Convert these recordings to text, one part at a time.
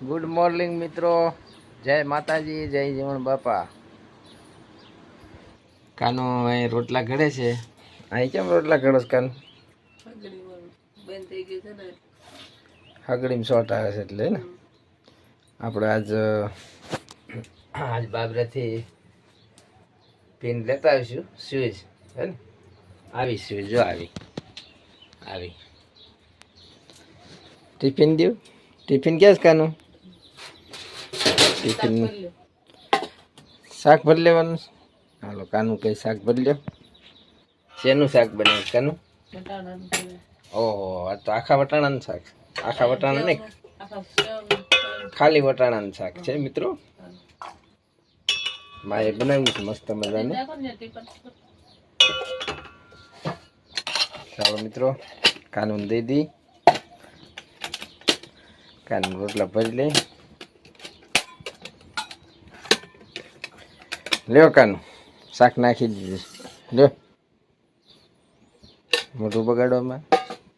Good morning મિત્રો, જય માતાજી, જય જીવણ બાપા. કાનો અહીં રોટલા ઘડે છે. અહીં કેમ રોટલા ઘડો છે કાનો? હગડીમાં શોર્ટ આવે છે એટલે ને આપણે આજ બાબરાથી પિન લેતા આવીશું. સ્વિચ હે ને આવી સ્વિચ જો આવી ટિફિન દઉં. ટિફિન ક્યાં છે કાનું? ટિફિન શાક ભરી લેવાનું. હાલો કાનું કઈ શાક ભરી લ્યો. શેનું શાક બનાવે કાનું? ઓહો, આ તો આખા વટાણાનું શાક. આખા વટાણા નહીં, ખાલી વટાણાનું શાક છે મિત્રો. માએ બનાવ્યું છે મસ્ત મજાનું. ચાલો મિત્રો, કાનું દઈ દી. કાનું રોટલા ભરી લે. લ્યો કાનું શાક નાખી દીધું. લ્યો મોઢું બગાડવામાં.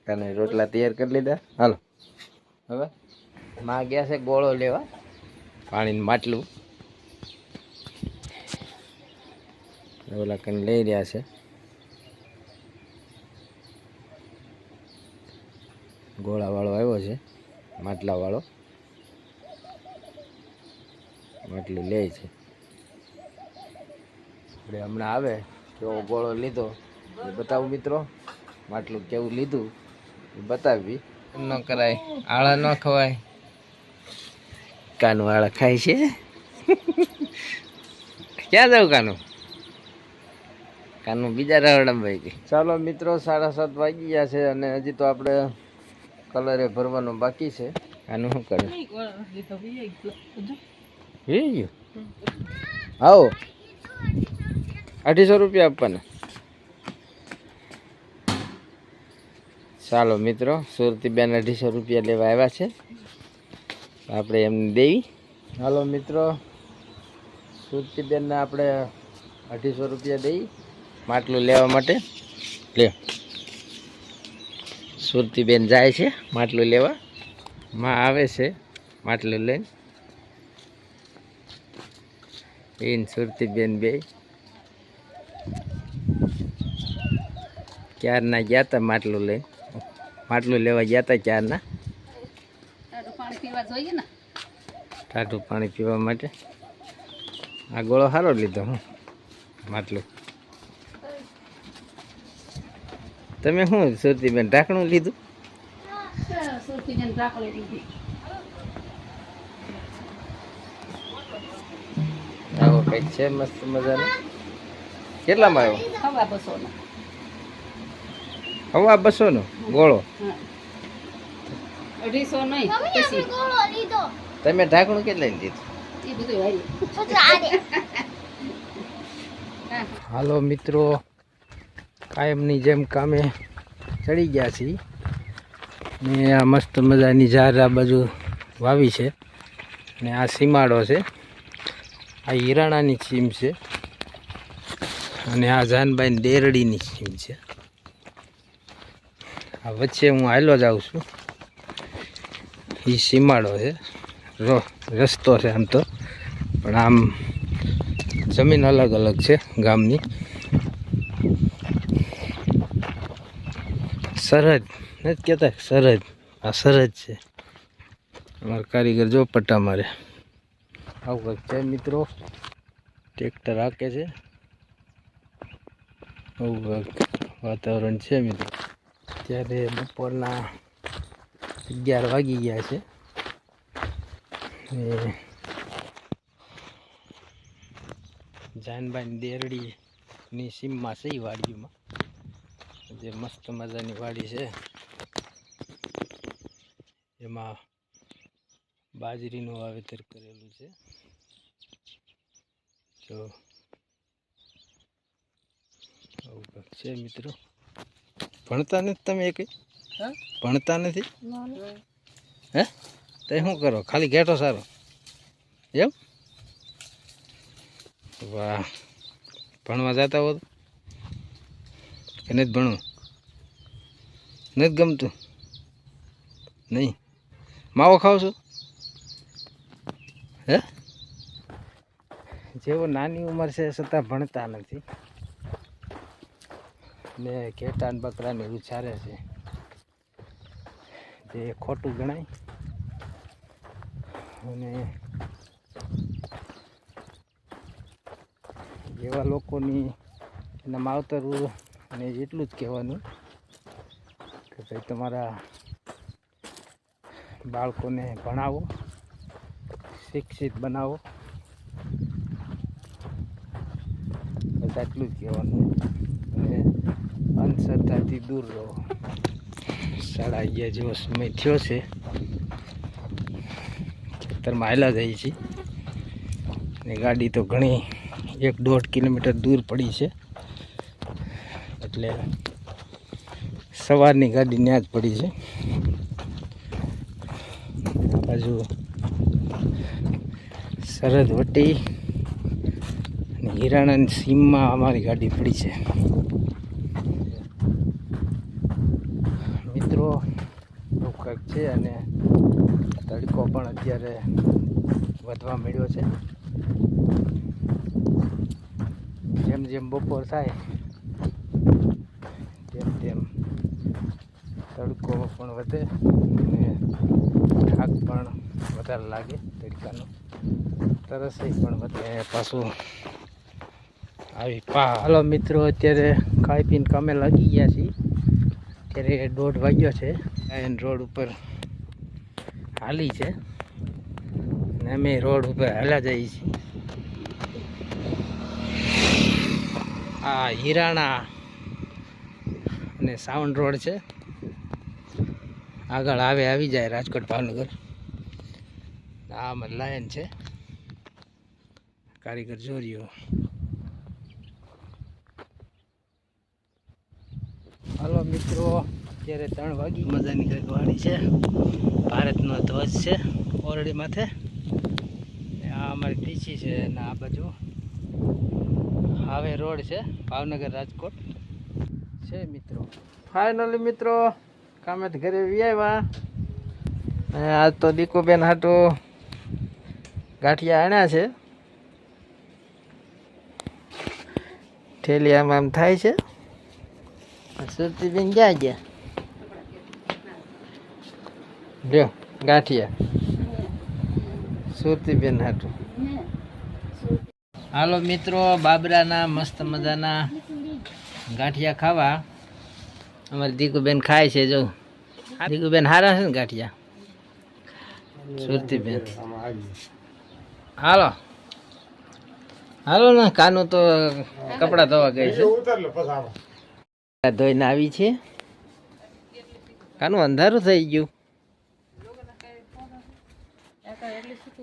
કાને રોટલા તૈયાર કરી લીધા. હાલો હવે માં ગયા છે ગોળો લેવા, પાણીનું માટલું. ઓલા કને લઈ રહ્યા છે. ગોળા વાળો આવ્યો છે, માટલા વાળો. માટલું લે છે. આપણે હમણાં આવે કેવો ગોળો લીધો એ બતાવું મિત્રો. માટલું કેવું લીધું એ બતાવી. ન કરાય, આળા ન ખવાય. કાનું આળા ખાય છે. ક્યાં જાવ કાનું? કાનું બીજા રવડમ ભાઈ ગઈ. ચાલો મિત્રો, 7:30 વાગી ગયા છે અને હજી તો આપણે કલરે ભરવાનો બાકી છે. આનું શું કરે? આવો 250 રૂપિયા આપવાના. ચાલો મિત્રો, સુરતી બેન 250 રૂપિયા લેવા આવ્યા છે, આપણે એમને દેવી. હાલો મિત્રો, સુરતી બેનને આપણે 250 રૂપિયા દઈ માટલું લેવા માટે. લે, સુરતી બેન જાય છે માટલું લેવા. માં આવે છે માટલું લઈને. ઈન સુરતી બેન બે ક્યારના ગયા હતા માટલું લઈને. માટલું લેવા ગયા હતા ક્યારના. ટાઢું પાણી પીવા માટે. આ ગોળો સારો લીધો. હું માટલું તમે શું સુરતી બેન ઢાંકણું લીધું? આવો કઈક છે મસ્ત મજાનું. કેટલામાં આવ્યો? 250 નો ગોળો. તમે ઢાંકણું કેટલા લીધું? હાલો મિત્રો, કાયમની જેમ કામે ચડી ગયા છીએ ને આ મસ્ત મજાની ઝાર આ બાજુ વાવી છે ને આ સીમાડો છે. આ હિરાણાની સીમ છે અને આ જાનબાઈ દેરડીની સીમ છે. આ વચ્ચે હું હાલો જાઉં છું. એ સીમાડો છે, રસ્તો છે આમ તો, પણ આમ જમીન અલગ અલગ છે ગામની. સરહદ નથી કહેતા, સરહદ. આ સરહદ છે. અમારા કારીગર જો પટ્ટા મારે. આવું કંઈક છે મિત્રો. ટ્રેક્ટર હાકે છે. આવું કંઈક વાતાવરણ છે મિત્રો. ત્યારે બપોરના 11 વાગી ગયા છે. જાનબાઈ દેરડીની સીમમાં છે વાડીમાં. જે મસ્ત મજાની વાડી છે, એમાં બાજરીનું વાવેતર કરેલું છે. તો આવું કંઈક છે મિત્રો. ભણતા નથી તમે? એક ભણતા નથી? હે તો શું કરો? ખાલી ઘેટો સારો એમ? વાહ, ભણવા જતા હો કે નથી ભણવું? નથી ગમતું? નહીં? માવો ખાવ છો? હે જેવો નાની ઉંમર છે છતાં ભણતા નથી ને ઘેટાન બકરાને ઉછારે છે જે ખોટું ગણાય અને એવા લોકોની એના માવતરું અને એટલું જ કહેવાનું કે ભાઈ તમારા બાળકોને ભણાવો, શિક્ષિત બનાવો, બસ આટલું જ કહેવાનું અને અંધશ્રદ્ધાથી દૂર રહો. 11:30 જેવો સમય થયો છે. ખેતરમાં હાલ્યા જઈએ છીએ ને ગાડી તો ઘણી 1-1.5 કિલોમીટર દૂર પડી છે એટલે સવારની ગાડી ત્યાં જ પડી છે. બાજુ સરહદ વટી અને હિરાણાની સીમમાં અમારી ગાડી પડી છે. મિત્રો એવું કંઈક છે અને તડકો પણ અત્યારે વધવા મળ્યો છે. જેમ જેમ બપોર થાય તેમ તેમ તડકો પણ વધે અને થાક પણ વધારે લાગે તડકાનો, તરસે પણ વધે પાછું આવી હાલો મિત્રો, અત્યારે ખાઈ પીને કામે લાગી ગયા છીએ. અત્યારે 1:30 વાગ્યો છે. ગાયન રોડ ઉપર હાલી છે ને અમે રોડ ઉપર હાલ્યા જઈએ છીએ. આ હિરાણા અને સાવણ રોડ છે. આગળ આવી જાય રાજકોટ ભાવનગર. આ અમારી લાયન છે, કારીગર જોરીઓ. હાલો મિત્રો, અત્યારે 3 વાગી. મજાની કંઈક વાડી છે, ભારતનો ધ્વજ છે ઓરડી માથે. આ અમારી ટીસી છે અને આ બાજુ હાવે રોડ છે, ભાવનગર રાજકોટ છે મિત્રો. ફાઇનલી મિત્રો કામેથી ઘરે આવ્યા. આજ તો દીકુબેન હાટુ ગાંઠિયા આણ્યા છે. ઠેલી આમ થાય છે. સુરતીબેન ક્યાં ગયા? જો ગાંઠિયા સુરતીબેન હાટુ. હાલો મિત્રો, બાબરાના મસ્ત મજાના ગાંઠિયા ખાવા અમારી દીકુબેન ખાય છે. જો દીકુબેન હારા છે ને ગાંઠિયા? સુરતીબેન હાલો હાલો ને, કાનું તો કપડા ધોવા ગઈ છે. ધોઈને આવી છે. કાનું અંધારું થઈ ગયું.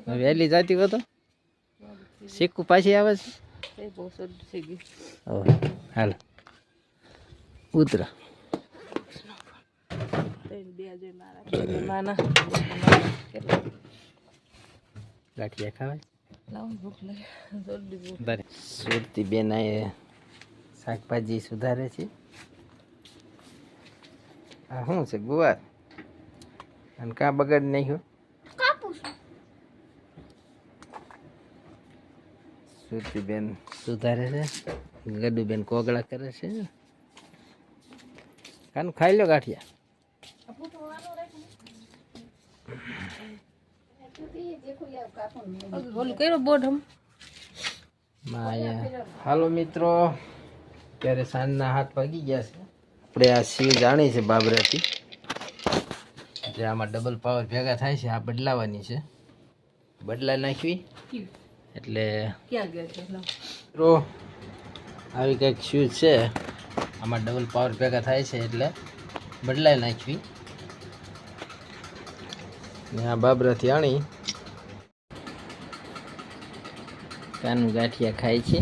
વહેલી જાતી હતો શીખું પાછી આવે છે. હાલ ઉતર. ગાંઠિયા ખાવાય. સુરતી બેન શાકભાજી સુધારે છે. આ શું છે? ગુવાર. અને કાં બગાડ નહીં. સુરતીબેન સુધારે છે, ગડુબેન કોગળા કરે છે. કાનું ખાઈ લો ગાંઠિયા. હાલો મિત્રો, ત્યારે સાંજના 7 વાગી ગયા છે. આપણે આ સીવ જાણી છે બાબરાથી, જે આમાં ડબલ પાવર ભેગા થાય છે. આ બદલાવાની છે, બદલાઈ નાખવી એટલે આવી કંઈક શૂઝ છે. આમાં ડબલ પાવર ભેગા થાય છે એટલે બદલાઈ નાખવી. ને આ બાબરાથી આણી કાનું ગાંઠિયા ખાય છે.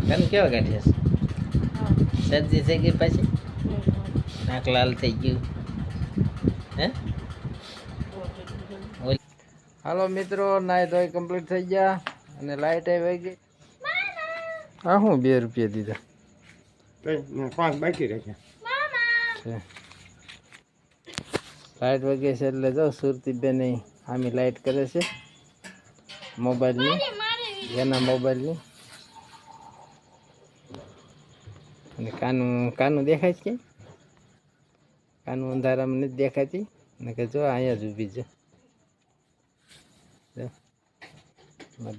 કાનું કેવા ગાંઠિયા છે? સબ્જી થઈ ગઈ પાછી, નાક લાલ થઈ ગયું. હે હાલો મિત્રો, નાઈ ધોઈ કમ્પ્લીટ થઈ ગયા અને લાઈટ આવી ગઈ. હા હું 2 રૂપિયા દીધા, 5 બાકી રાખ્યા. લાઇટ વગે છે એટલે જો સુરતી બેન આમી લાઇટ કરે છે મોબાઈલની, એના મોબાઈલની. અને કાનું દેખાય છે, કાનું અંધારામાં નથી દેખાતી ને કે જો અહીંયા જ ઊભી છે.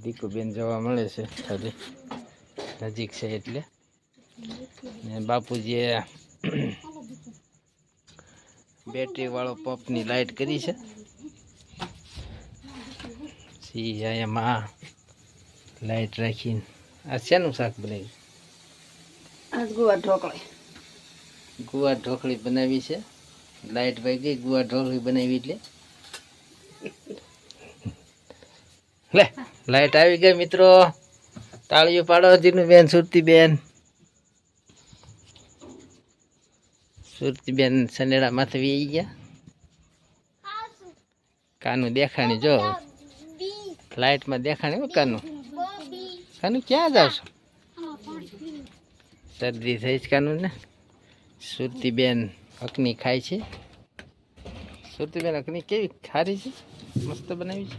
દીકુ બેન જોવા મળે છે ખાલી નજીક છે એટલે. ને બાપુજીએ બેટરી વાળો પંપની લાઇટ કરી છે. અહીંયા લાઇટ રાખીને આ શેનું શાક બનાવ્યું? ગુવાર ઢોકળી. ગુવાર ઢોકળી બનાવી છે. લાઇટ વાગી ગુવાર ઢોકળી બનાવી એટલે લે લાઇટ આવી ગઈ મિત્રો. તાળીઓ પાડો જીનું બેન, સુરતી બેન. સુરતી બેન સનેડા માથે વી ગયા. કાનું દેખાણી જો લાઇટમાં દેખાણી હો કાનું. કાનું ક્યાં જાવ છો? શરદી થઈ છે કાનું ને. સુરતી બેન અકની ખાય છે. સુરતી બેન અકની કેવી ખારી છે, મસ્ત બનાવી છે.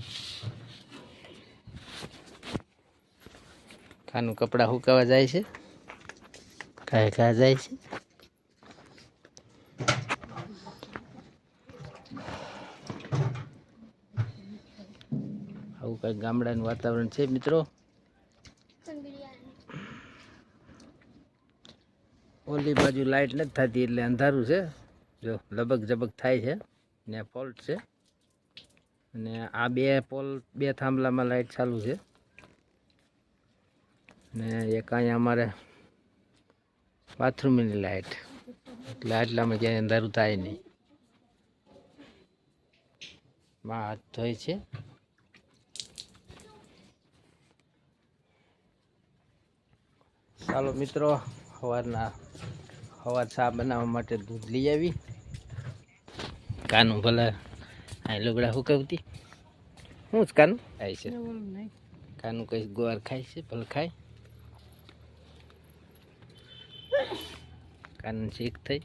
કાનું કપડાં સુકાવા જાય છે, કાંઈ જાય છે. આવું કઈ ગામડાનું વાતાવરણ છે મિત્રો. ઓલી બાજુ લાઇટ નથી થતી એટલે અંધારું છે. જો લબક જબક થાય છે ને ફોલ્ટ છે. અને આ બે થાંભલામાં લાઇટ ચાલુ છે ને એક અહીંયા અમારે બાથરૂમની લાઇટ, એટલે આટલામાં ક્યાંય અંધારું થાય નહીં. માં હાથ ધોય છે. ચાલો મિત્રો, સવાર ચા બનાવવા માટે દૂધ લઈ આવી. કાનું ભલે આ લુગડા સુકવતી. શું જ કાનું ખાય છે? કાનું કઈ ગુવાર ખાય છે, ભલે ખાય. કાનું શીખ થઈ.